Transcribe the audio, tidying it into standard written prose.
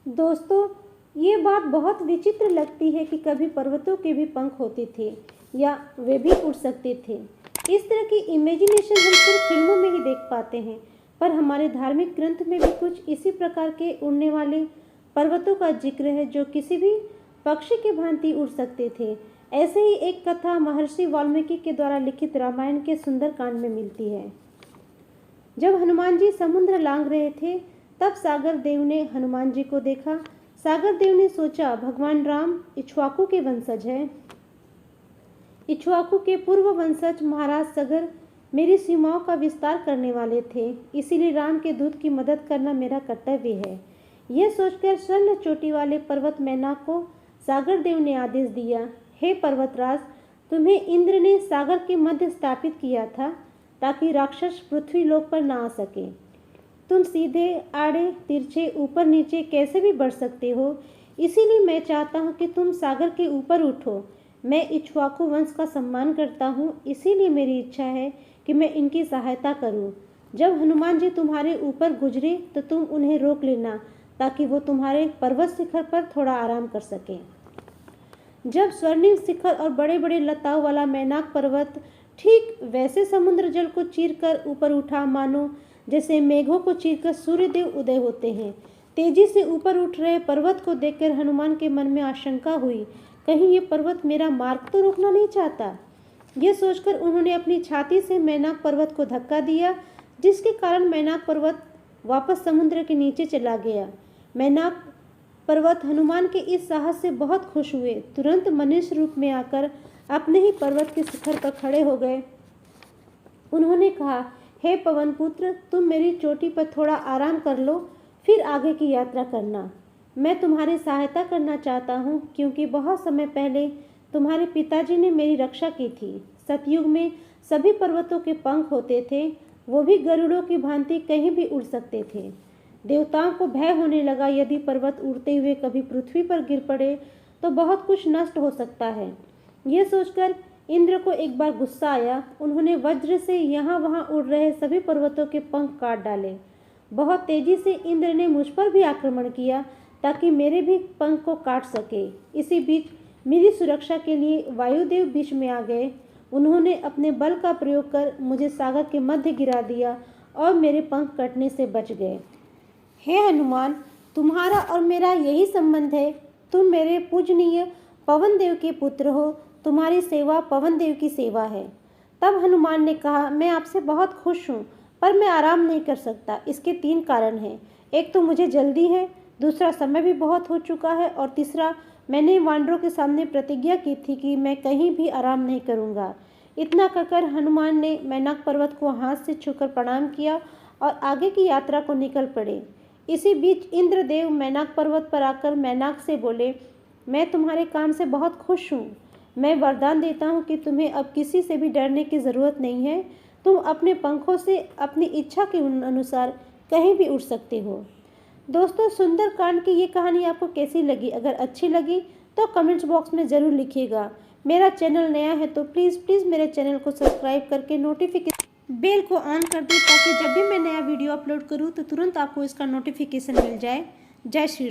दोस्तों, ये बात बहुत विचित्र लगती है कि कभी पर्वतों के भी पंख होते थे या वे भी उड़ सकते थे। इस तरह की इमेजिनेशन हम सिर्फ फिल्मों में ही देख पाते हैं, पर हमारे धार्मिक ग्रंथ में भी कुछ इसी प्रकार के उड़ने वाले पर्वतों का जिक्र है जो किसी भी पक्षी की भांति उड़ सकते थे। ऐसे ही एक कथा महर्षि वाल्मीकि के द्वारा लिखित रामायण के सुंदरकांड में मिलती है। जब हनुमान जी समुद्र लांघ रहे थे, तब सागर देव ने हनुमान जी को देखा। सागर देव ने सोचा, भगवान राम इक्ष्वाकु के वंशज है। इक्ष्वाकु के पूर्व वंशज महाराज सगर मेरी सीमाओं का विस्तार करने वाले थे, इसीलिए राम के दूत की मदद करना मेरा कर्तव्य है। यह सोचकर स्वर्ण चोटी वाले पर्वत मैनाक को सागर देव ने आदेश दिया, हे पर्वतराज, तुम्हें इंद्र ने सागर के मध्य स्थापित किया था ताकि राक्षस पृथ्वी लोक पर ना आ सके। तुम सीधे, आड़े, तिरछे, ऊपर नीचे कैसे भी बढ़ सकते हो, इसीलिए मैं चाहता हूँ कि तुम सागर के ऊपर उठो। मैं इक्ष्वाकु वंश का सम्मान करता हूँ, इसीलिए मेरी इच्छा है कि मैं इनकी सहायता करूँ। जब हनुमान जी तुम्हारे ऊपर गुजरे तो तुम उन्हें रोक लेना ताकि वो तुम्हारे पर्वत शिखर पर थोड़ा आराम कर सकें। जब स्वर्णिम शिखर और बड़े बड़े लताओं वाला मैनाक पर्वत ठीक वैसे समुद्र जल को चीरकर ऊपर उठा, मानो जैसे मेघों को चीरकर सूर्यदेव उदय होते हैं। तेजी से ऊपर उठ रहे पर्वत को देखकर हनुमान के मन में आशंका हुई, कहीं ये पर्वत मेरा मार्ग तो रोकना नहीं चाहता। यह सोचकर उन्होंने अपनी छाती से मैनाक पर्वत को धक्का दिया, जिसके कारण मैनाक पर्वत वापस समुद्र के नीचे चला गया। मैनाक पर्वत हनुमान के इस साहस से बहुत खुश हुए, तुरंत मनुष्य रूप में आकर अपने ही पर्वत के शिखर पर खड़े हो गए। उन्होंने कहा, हे पवन पुत्र, तुम मेरी चोटी पर थोड़ा आराम कर लो, फिर आगे की यात्रा करना। मैं तुम्हारी सहायता करना चाहता हूँ, क्योंकि बहुत समय पहले तुम्हारे पिताजी ने मेरी रक्षा की थी। सतयुग में सभी पर्वतों के पंख होते थे, वो भी गरुड़ों की भांति कहीं भी उड़ सकते थे। देवताओं को भय होने लगा, यदि पर्वत उड़ते हुए कभी पृथ्वी पर गिर पड़े तो बहुत कुछ नष्ट हो सकता है। यह सोचकर इंद्र को एक बार गुस्सा आया। उन्होंने वज्र से यहाँ वहाँ उड़ रहे सभी पर्वतों के पंख काट डाले। बहुत तेजी से इंद्र ने मुझ पर भी आक्रमण किया ताकि मेरे भी पंख को काट सके। इसी बीच मेरी सुरक्षा के लिए वायुदेव बीच में आ गए। उन्होंने अपने बल का प्रयोग कर मुझे सागर के मध्य गिरा दिया और मेरे पंख कटने से बच गए। हे हनुमान, तुम्हारा और मेरा यही संबंध है। तुम मेरे पूजनीय पवन देव के पुत्र हो, तुम्हारी सेवा पवन देव की सेवा है। तब हनुमान ने कहा, मैं आपसे बहुत खुश हूँ, पर मैं आराम नहीं कर सकता। इसके 3 कारण हैं। एक तो मुझे जल्दी है, दूसरा समय भी बहुत हो चुका है, और तीसरा मैंने वानरों के सामने प्रतिज्ञा की थी कि मैं कहीं भी आराम नहीं करूँगा। इतना कहकर हनुमान ने मैनाक पर्वत को हाथ से छूकर प्रणाम किया और आगे की यात्रा को निकल पड़े। इसी बीच इंद्रदेव मैनाक पर्वत पर आकर मैनाक से बोले, मैं तुम्हारे काम से बहुत खुश हूँ। मैं वरदान देता हूँ कि तुम्हें अब किसी से भी डरने की ज़रूरत नहीं है। तुम अपने पंखों से अपनी इच्छा के अनुसार कहीं भी उड़ सकते हो। दोस्तों, सुंदरकांड की ये कहानी आपको कैसी लगी? अगर अच्छी लगी तो कमेंट्स बॉक्स में ज़रूर लिखिएगा। मेरा चैनल नया है तो प्लीज़ मेरे चैनल को सब्सक्राइब करके नोटिफिकेशन बेल को ऑन कर दें, ताकि जब भी मैं नया वीडियो अपलोड करूँ तो तुरंत आपको इसका नोटिफिकेशन मिल जाए। जय श्री राम।